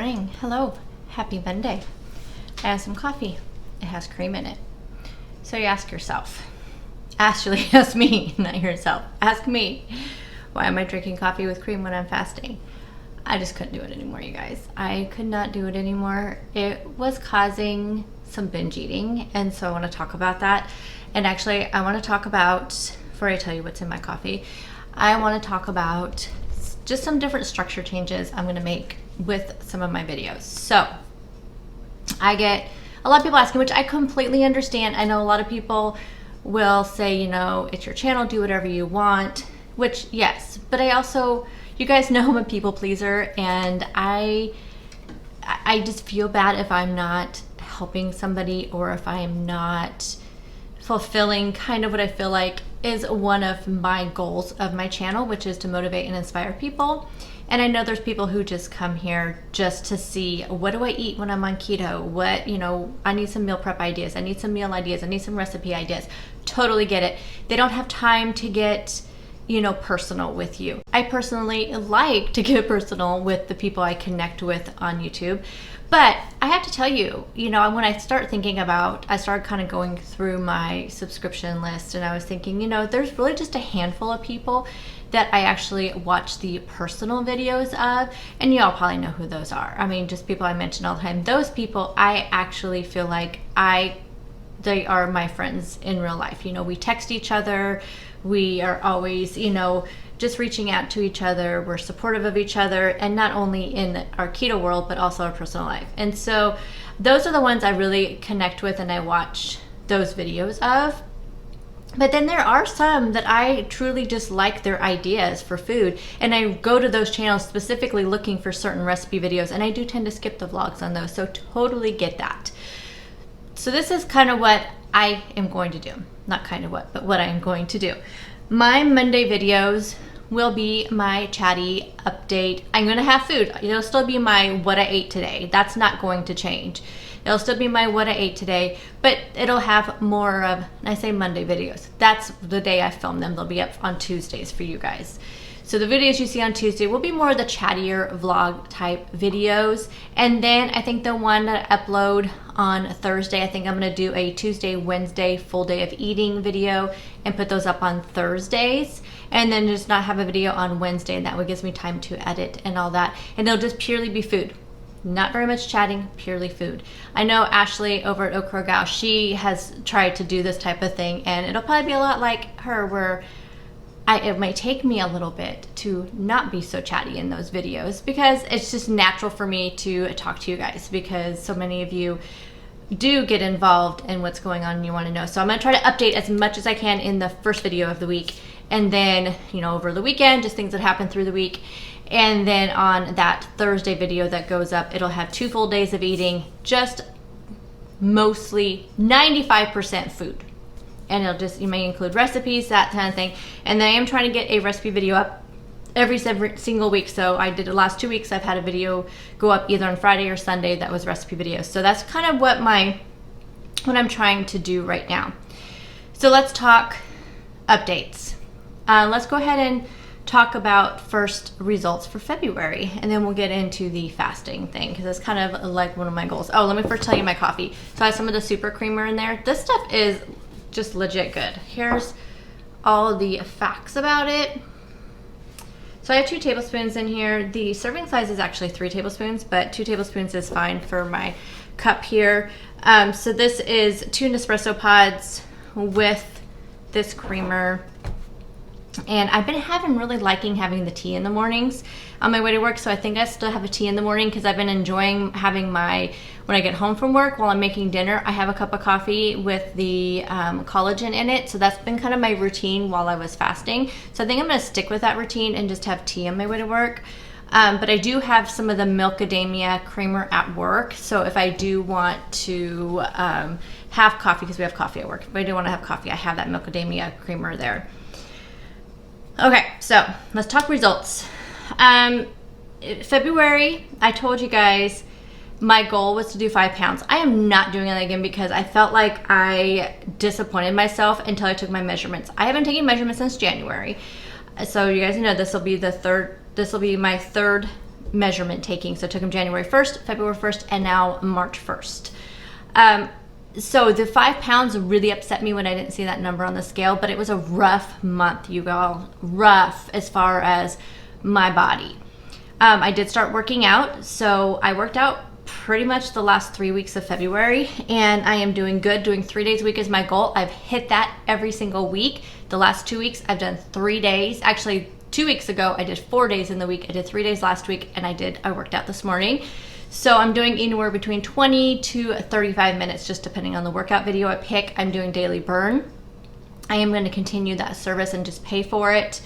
morning. Hello. Happy Monday. I have some coffee. It has cream in it. So you ask yourself, actually ask me, not yourself, ask me, why am I drinking coffee with cream when I'm fasting? I just couldn't do it anymore, you guys. I could not do it anymore. It was causing some binge eating, and so I want to talk about that. And actually, I want to talk about, before I tell you what's in my coffee, I want to talk about just some different structure changes I'm going to make with some of my videos. So I get a lot of people asking, which I completely understand. I know a lot of people will say, you know, it's your channel, do whatever you want, which yes, but I also, you guys know I'm a people pleaser, and I just feel bad if I'm not helping somebody or if I am not fulfilling kind of what I feel like is one of my goals of my channel, which is to motivate and inspire people. And I know there's people who just come here just to see, what do I eat when I'm on keto? What, you know, I need some meal prep ideas. I need some meal ideas. I need some recipe ideas. Totally get it. They don't have time to get, you know, personal with you. I personally like to get personal with the people I connect with on YouTube. But I have to tell you, you know, when I start thinking about, I started kind of going through my subscription list, and I was thinking, you know, there's really just a handful of people that I actually watch the personal videos of, and you all probably know who those are. I mean, just people I mention all the time. Those people, I actually feel like they are my friends in real life. You know, we text each other. We are always, you know, just reaching out to each other. We're supportive of each other, and not only in our keto world, but also our personal life. And so those are the ones I really connect with and I watch those videos of. But then there are some that I truly just like their ideas for food, and I go to those channels specifically looking for certain recipe videos, and I do tend to skip the vlogs on those, so totally get that. So this is kind of what I am going to do. Not kind of what, but what I am going to do. My Monday videos will be my chatty update. I'm gonna have food. It'll still be my what I ate today. That's not going to change. It'll still be my what I ate today, but it'll have more of, I say Monday videos. That's the day I film them. They'll be up on Tuesdays for you guys. So the videos you see on Tuesday will be more of the chattier vlog type videos. And then I think the one that I upload on Thursday, I think I'm gonna do a Tuesday, Wednesday, full day of eating video and put those up on Thursdays. And then just not have a video on Wednesday, and that way gives me time to edit and all that. And it'll just purely be food. Not very much chatting, purely food. I know Ashley over at Okra Gal, she has tried to do this type of thing, and it'll probably be a lot like her, where it might take me a little bit to not be so chatty in those videos, because it's just natural for me to talk to you guys, because so many of you do get involved in what's going on and you want to know. So I'm going to try to update as much as I can in the first video of the week, and then, you know, over the weekend, just things that happen through the week. And then on that Thursday video that goes up, it'll have 2 full days of eating, just mostly 95% food. And it'll just, you may include recipes, that kind of thing. And then I am trying to get a recipe video up every single week. So I did the last 2 weeks, I've had a video go up either on Friday or Sunday that was recipe videos. So that's kind of what I'm trying to do right now. So let's talk updates. Let's go ahead and talk about first results for February, and then we'll get into the fasting thing, because it's kind of like one of my goals. Oh, let me first tell you my coffee. So I have some of the super creamer in there. This stuff is just legit good. Here's all the facts about it. So I have 2 tablespoons in here. The serving size is actually 3 tablespoons, but 2 tablespoons is fine for my cup here. So this is 2 Nespresso pods with this creamer. And I've been really liking having the tea in the mornings on my way to work. So I think I still have a tea in the morning, because I've been enjoying having when I get home from work, while I'm making dinner, I have a cup of coffee with the collagen in it. So that's been kind of my routine while I was fasting. So I think I'm going to stick with that routine and just have tea on my way to work. But I do have some of the Milkademia creamer at work. So if I do want to have coffee, because we have coffee at work, if I do want to have coffee, I have that Milkademia creamer there. Okay, so let's talk results. February, I told you guys my goal was to do 5 pounds. I am not doing that again, because I felt like I disappointed myself until I took my measurements. I haven't taken measurements since January. So you guys know this will be my third measurement taking. So I took them January 1st, February 1st, and now March 1st. So the 5 pounds really upset me when I didn't see that number on the scale, but it was a rough month, you all. Rough as far as my body. I did start working out. So I worked out pretty much the last 3 weeks of February, and I am doing good. Doing 3 days a week is my goal. I've hit that every single week. The last 2 weeks, I've done 3 days. Actually, 2 weeks ago, I did 4 days in the week. I did 3 days last week, and I worked out this morning. So I'm doing anywhere between 20 to 35 minutes, just depending on the workout video I pick. I'm doing daily burn. I am going to continue that service and just pay for it.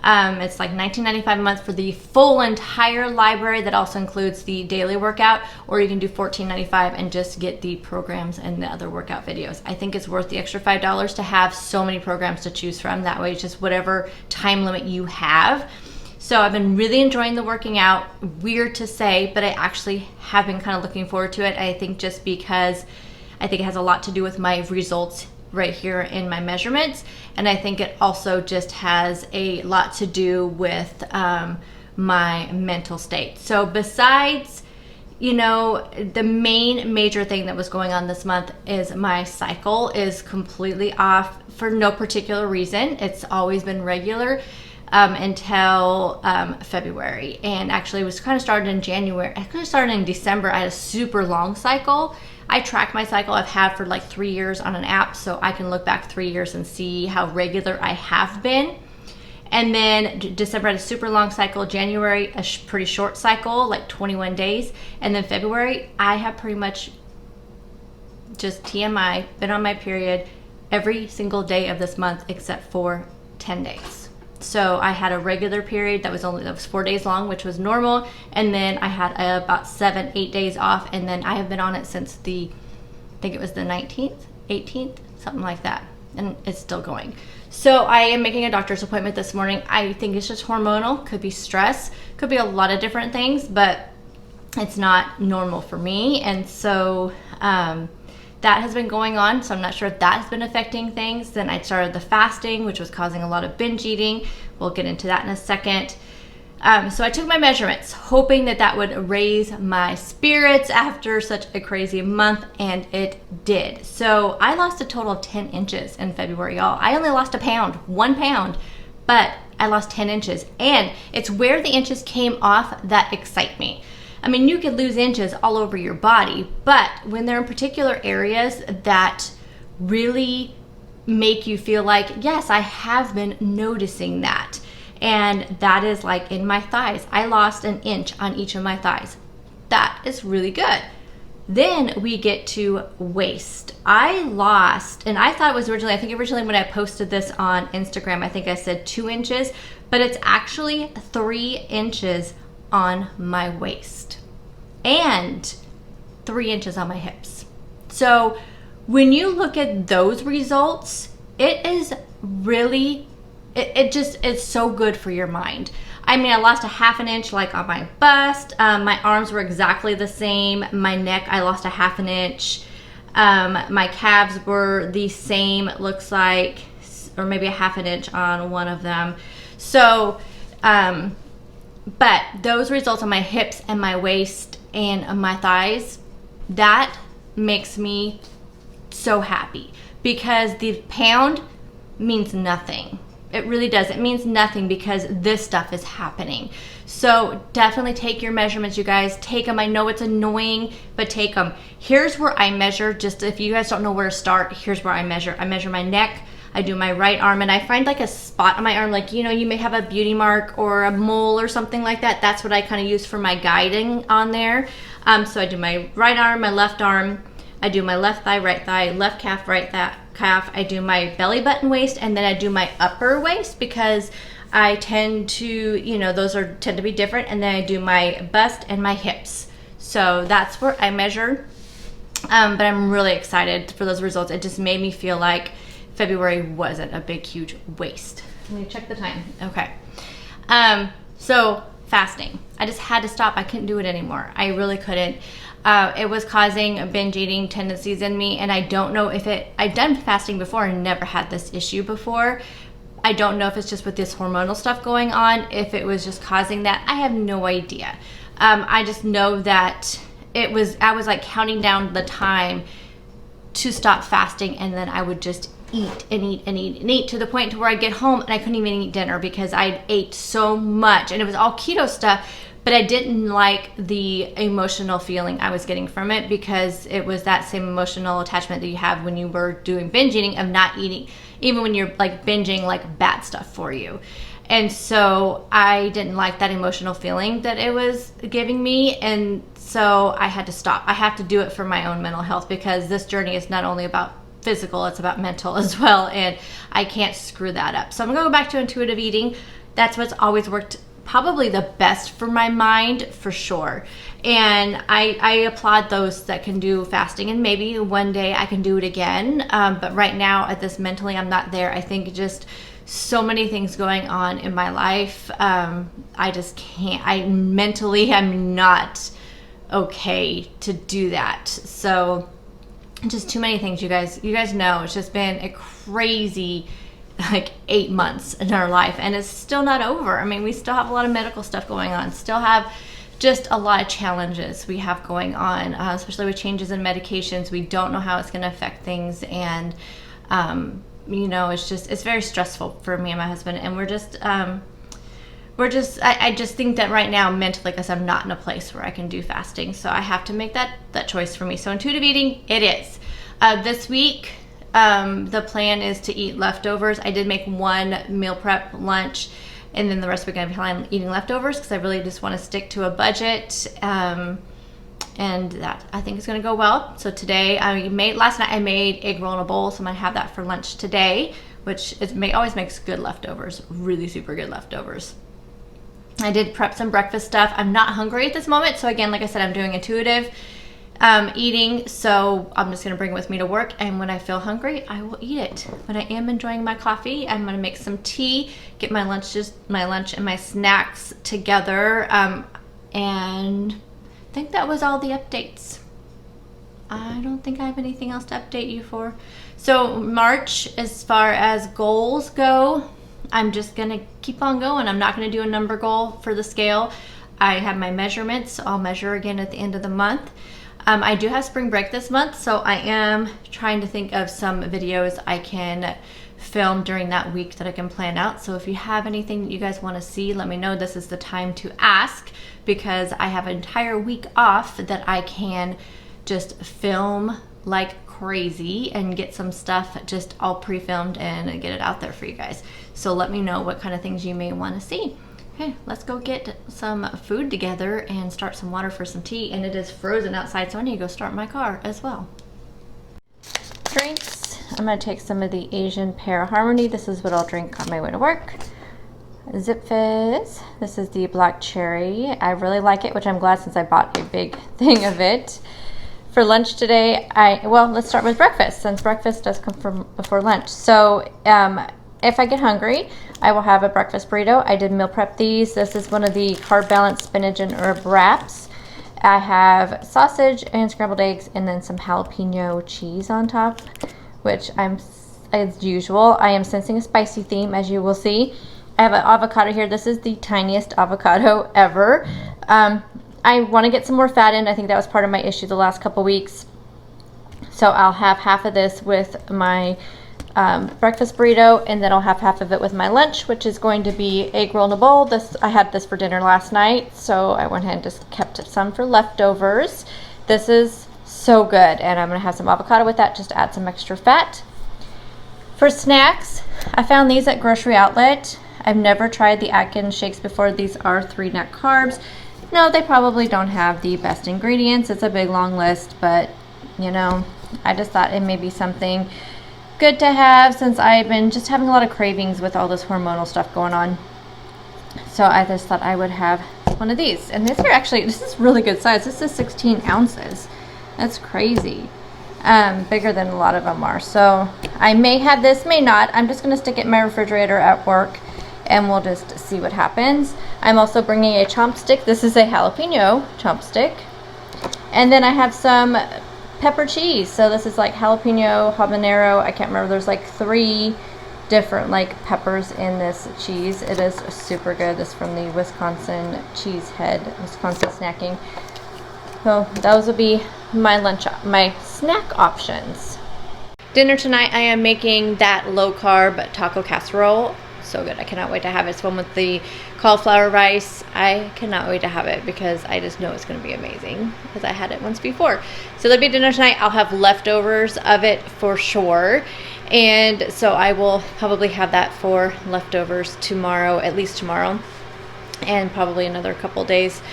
It's like $19.95 a month for the full entire library. That also includes the daily workout, or you can do $14.95 and just get the programs and the other workout videos. I think it's worth the extra $5 to have so many programs to choose from. That way it's just whatever time limit you have. So I've been really enjoying the working out. Weird to say, but I actually have been kind of looking forward to it. I think just because I think it has a lot to do with my results right here in my measurements, and I think it also just has a lot to do with my mental state. So besides, you know, the major thing that was going on this month is my cycle is completely off for no particular reason. It's always been regular until February, and actually it was kind of started in January. I kind of started in December. I had a super long cycle. I track my cycle. I've had for like 3 years on an app, so I can look back 3 years and see how regular I have been. And then December I had a super long cycle. January, a pretty short cycle, like 21 days. And then February, I have pretty much just TMI, been on my period every single day of this month except for 10 days. So I had a regular period that was 4 days long, which was normal, and then I had about 7-8 days off, and then I have been on it since I think it was the 19th, 18th, something like that, and it's still going. So I am making a doctor's appointment this morning. I think it's just hormonal, could be stress, could be a lot of different things, but it's not normal for me, and so that has been going on, so I'm not sure if that has been affecting things. Then I started the fasting, which was causing a lot of binge eating. We'll get into that in a second. So I took my measurements, hoping that would raise my spirits after such a crazy month, and it did. So I lost a total of 10 inches in February, y'all. I only lost 1 pound, but I lost 10 inches. And it's where the inches came off that excite me. I mean, you could lose inches all over your body, but when they're in particular areas that really make you feel like, yes, I have been noticing that. And that is like in my thighs. I lost an inch on each of my thighs. That is really good. Then we get to waist. I lost, and I thought it was originally when I posted this on Instagram, I think I said 2 inches, but it's actually 3 inches on my waist and 3 inches on my hips. So when you look at those results, it is really, it's so good for your mind. I mean, I lost 1/2 inch like on my bust. My arms were exactly the same. My neck, I lost 1/2 inch. My calves were the same, it looks like, or maybe 1/2 inch on one of them. So, but those results on my hips and my waist and my thighs, that makes me so happy, because the pound means nothing. It really does. It means nothing because this stuff is happening. So definitely take your measurements, you guys. Take them. I know it's annoying, but take them. Here's where I measure. Just if you guys don't know where to start, here's where I measure. I measure my neck. I do my right arm, and I find like a spot on my arm, like, you know, you may have a beauty mark or a mole or something like that. That's what I kind of use for my guiding on there. So I do my right arm, my left arm. I do my left thigh, right thigh, left calf, right calf. I do my belly button waist, and then I do my upper waist, because I tend to, you know, those tend to be different. And then I do my bust and my hips. So that's where I measure. But I'm really excited for those results. It just made me feel like February wasn't a big, huge waste. Let me check the time. Okay. So fasting. I just had to stop. I couldn't do it anymore. I really couldn't. It was causing binge eating tendencies in me, and I don't know if I've done fasting before and never had this issue before. I don't know if it's just with this hormonal stuff going on, if it was just causing that. I have no idea. I just know that I was like counting down the time to stop fasting, and then I would just eat and eat and eat and eat to the point to where I'd get home and I couldn't even eat dinner because I ate so much, and it was all keto stuff, but I didn't like the emotional feeling I was getting from it because it was that same emotional attachment that you have when you were doing binge eating of not eating, even when you're like binging like bad stuff for you. And so I didn't like that emotional feeling that it was giving me. And so I had to stop. I have to do it for my own mental health because this journey is not only about physical, it's about mental as well. And I can't screw that up. So I'm going to go back to intuitive eating. That's what's always worked probably the best for my mind, for sure. And I applaud those that can do fasting, and maybe one day I can do it again. But right now at this mentally, I'm not there. I think just so many things going on in my life. I just can't, I'm not okay to do that. So just too many things, you guys know. It's just been a crazy like 8 months in our life, and it's still not over. I mean, we still have a lot of medical stuff going on, still have just a lot of challenges we have going on, especially with changes in medications. We don't know how it's going to affect things, and you know, it's very stressful for me and my husband, and I just think that right now mentally, because I'm not in a place where I can do fasting, so I have to make that choice for me. So intuitive eating it is. This week the plan is to eat leftovers. I did make one meal prep lunch, and then the rest of the week I'm planning on eating leftovers because I really just want to stick to a budget, and that I think is going to go well. So today last night I made egg roll in a bowl, so I'm going to have that for lunch today, which always makes good leftovers, really super good leftovers. I did prep some breakfast stuff. I'm not hungry at this moment, so again, like I said, I'm doing intuitive eating, so I'm just gonna bring it with me to work, and when I feel hungry I will eat it. But I am enjoying my coffee. I'm gonna make some tea, get my lunch and my snacks together, and I think that was all the updates. I don't think I have anything else to update you for. So March, as far as goals go, I'm just gonna keep on going. I'm not gonna do a number goal for the scale. I have my measurements, so I'll measure again at the end of the month. I do have spring break this month, so I am trying to think of some videos I can film during that week that I can plan out. So if you have anything that you guys want to see, let me know. This is the time to ask, because I have an entire week off that I can just film like crazy and get some stuff just all pre-filmed and get it out there for you guys. So let me know what kind of things you may want to see. Okay, let's go get some food together and start some water for some tea. And it is frozen outside, so I need to go start my car as well. Drinks. I'm going to take some of the Asian Pear Harmony. This is what I'll drink on my way to work. Zip Fizz. This is the black cherry. I really like it, which I'm glad, since I bought a big thing of it. For lunch today, let's start with breakfast, since breakfast does come before lunch. So if I get hungry, I will have a breakfast burrito. I did meal prep these. This is one of the Carb Balance spinach and herb wraps. I have sausage and scrambled eggs, and then some jalapeno cheese on top, which as usual, I am sensing a spicy theme, as you will see. I have an avocado here. This is the tiniest avocado ever. I want to get some more fat in. I think that was part of my issue the last couple weeks. So I'll have half of this with my breakfast burrito, and then I'll have half of it with my lunch, which is going to be egg roll in a bowl. I had this for dinner last night, so I went ahead and just kept some for leftovers. This is so good, and I'm going to have some avocado with that just to add some extra fat. For snacks, I found these at Grocery Outlet. I've never tried the Atkins shakes before. These are 3 net carbs. No, they probably don't have the best ingredients. It's a big long list, but you know, I just thought it may be something good to have, since I've been just having a lot of cravings with all this hormonal stuff going on. So I just thought I would have one of these. And these are actually, this is really good size. This is 16 ounces. That's crazy. Bigger than a lot of them are. So I may have this, may not. I'm just going to stick it in my refrigerator at work, and we'll just see what happens. I'm also bringing a chopstick. This is a jalapeno chopstick. And then I have some pepper cheese. So this is like jalapeno, habanero. I can't remember. There's like 3 different like peppers in this cheese. It is super good. This is from the Wisconsin Cheesehead, Wisconsin Snacking. So those will be my snack options. Dinner tonight, I am making that low carb taco casserole. So good. I cannot wait to have it. It's one with the cauliflower rice. I cannot wait to have it because I just know it's going to be amazing because I had it once before. So that'll be dinner tonight. I'll have leftovers of it for sure. And so I will probably have that for leftovers tomorrow, at least tomorrow, and probably another couple days.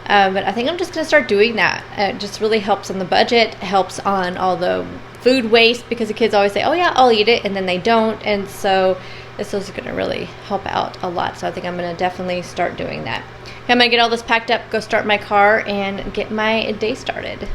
But I think I'm just going to start doing that. It just really helps on the budget, helps on all the food waste because the kids always say, oh yeah, I'll eat it, and then they don't. And so this is going to really help out a lot. So I think I'm going to definitely start doing that. I'm going to get all this packed up, go start my car, and get my day started.